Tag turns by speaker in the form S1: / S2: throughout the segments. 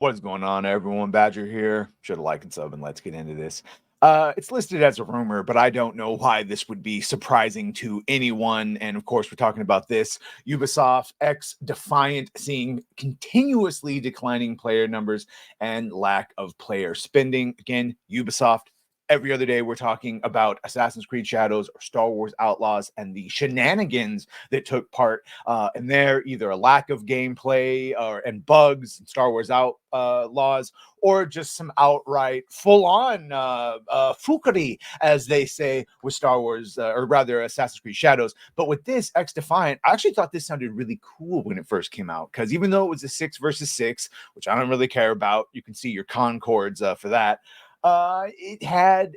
S1: What is going on, everyone? Badger here. Should have liked and sub, and let's get into this. It's listed as a rumor, but I don't know why this would be surprising to anyone. And of course, we're talking about this Ubisoft XDefiant seeing continuously declining player numbers and lack of player spending. Again, Ubisoft. Every other day, we're talking about Assassin's Creed Shadows or Star Wars Outlaws and the shenanigans that took part in there, either a lack of gameplay and bugs in Star Wars Outlaws, or just some outright full-on fuckery, as they say, with Star Wars, or rather Assassin's Creed Shadows. But with this XDefiant, I actually thought this sounded really cool when it first came out, because even though it was a 6 versus 6, which I don't really care about, you can see your concords for that. It had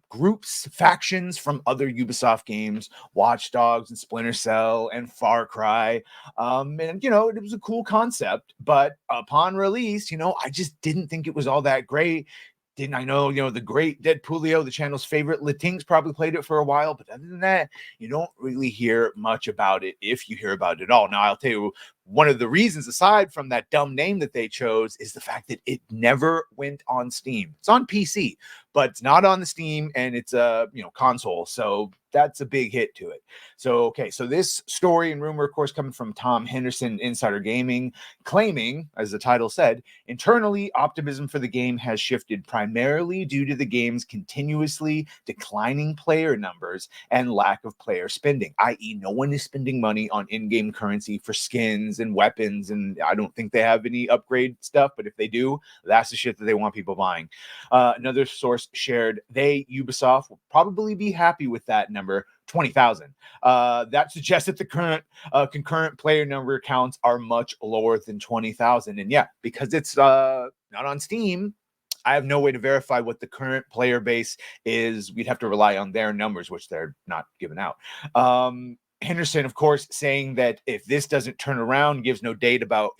S1: groups, factions from other Ubisoft games, Watch Dogs and Splinter Cell and Far Cry. And, it was a cool concept, but upon release, I just didn't think it was all that great. Didn't I know, the great Deadpoolio, the channel's favorite, Latinx probably played it for a while, but other than that, you don't really hear much about it, if you hear about it at all. Now, I'll tell you, one of the reasons, aside from that dumb name that they chose, is the fact that it never went on Steam. It's on PC, but it's not on the Steam, and it's a console, so that's a big hit to it. So this story and rumor, of course, coming from Tom Henderson, Insider Gaming, claiming, as the title said, internally, optimism for the game has shifted primarily due to the game's continuously declining player numbers and lack of player spending, i.e. no one is spending money on in-game currency for skins and weapons, and I don't think they have any upgrade stuff, but if they do, that's the shit that they want people buying. Another source shared Ubisoft will probably be happy with that number, 20,000. That suggests that the current concurrent player number counts are much lower than 20,000. And yeah, because it's not on Steam, I have no way to verify what the current player base is. We'd have to rely on their numbers, which they're not giving out. Henderson, of course, saying that if this doesn't turn around, gives no date about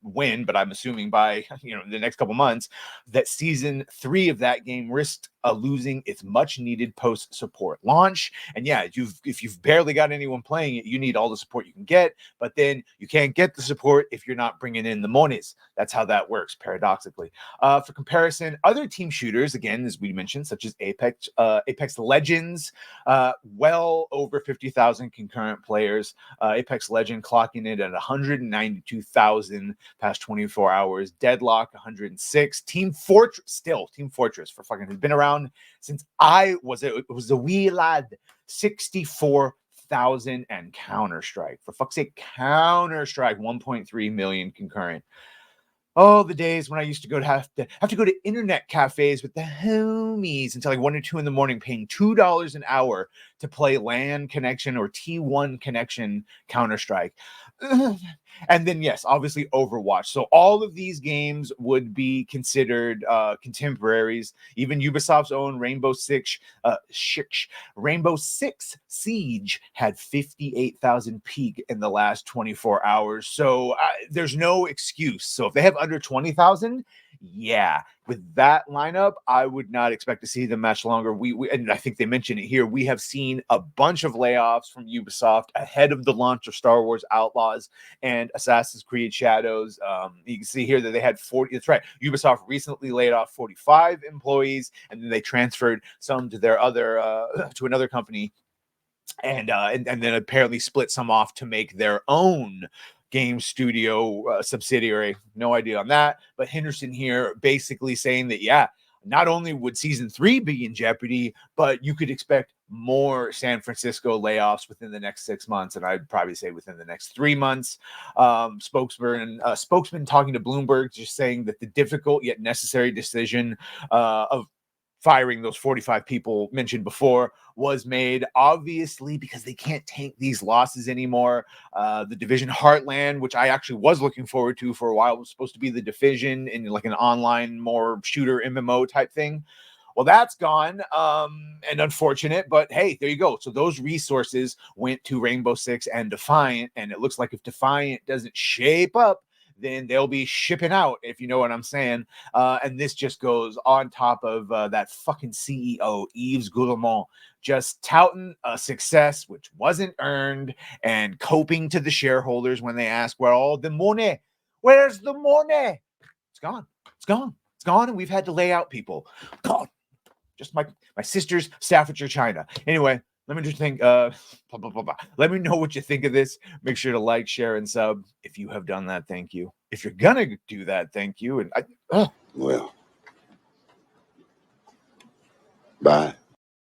S1: when, but I'm assuming by the next couple months, that season 3 of that game risked losing its much needed post support launch. And yeah, if you've barely got anyone playing it, you need all the support you can get, but then you can't get the support if you're not bringing in the monies. That's how that works, paradoxically. For comparison, other team shooters, again, as we mentioned, such as Apex Legends, well over 50,000 concurrent players. Apex Legend clocking it at 192,000 past 24 hours. Deadlock 106. Team Fortress for fucking has been around since I was a wee lad. 64,000. And Counter-Strike, for fuck's sake, Counter-Strike 1.3 million concurrent. Oh, the days when I used to have to go to internet cafes with the homies until like 1 or 2 in the morning, paying $2 an hour to play LAN connection or T1 connection Counter-Strike. And then, yes, obviously Overwatch. So all of these games would be considered contemporaries. Even Ubisoft's own Rainbow Six Siege had 58,000 peak in the last 24 hours. So there's no excuse. So if they have under 20,000, yeah, with that lineup, I would not expect to see them much longer. We and I think they mentioned it here. We have seen a bunch of layoffs from Ubisoft ahead of the launch of Star Wars Outlaws and Assassin's Creed Shadows. You can see here that they had 40. That's right. Ubisoft recently laid off 45 employees, and then they transferred some to their other to another company, and then apparently split some off to make their own game studio subsidiary. No idea on that, but Henderson here basically saying that, yeah, not only would season 3 be in jeopardy, but you could expect more San Francisco layoffs within the next 6 months, and I'd probably say within the next 3 months. Spokesman talking to Bloomberg, just saying that the difficult yet necessary decision of firing those 45 people mentioned before was made, obviously, because they can't tank these losses anymore. The Division Heartland, which I actually was looking forward to for a while, was supposed to be the Division in like an online, more shooter MMO type thing. Well, that's gone, and unfortunate, but hey, there you go. So those resources went to Rainbow Six and Defiant, and it looks like if Defiant doesn't shape up, then they'll be shipping out, if you know what I'm saying. And this just goes on top of that fucking CEO, Yves Guillemot, just touting a success which wasn't earned and coping to the shareholders when they ask, where all the money? Where's the money? It's gone. It's gone. It's gone, and we've had to lay out people. God, just my sister's Staffordshire China. Anyway, let me just think. Blah, blah, blah, blah. Let me know what you think of this. Make sure to like, share, and sub. If you have done that, thank you. If you're gonna do that, thank you. And
S2: well, bye.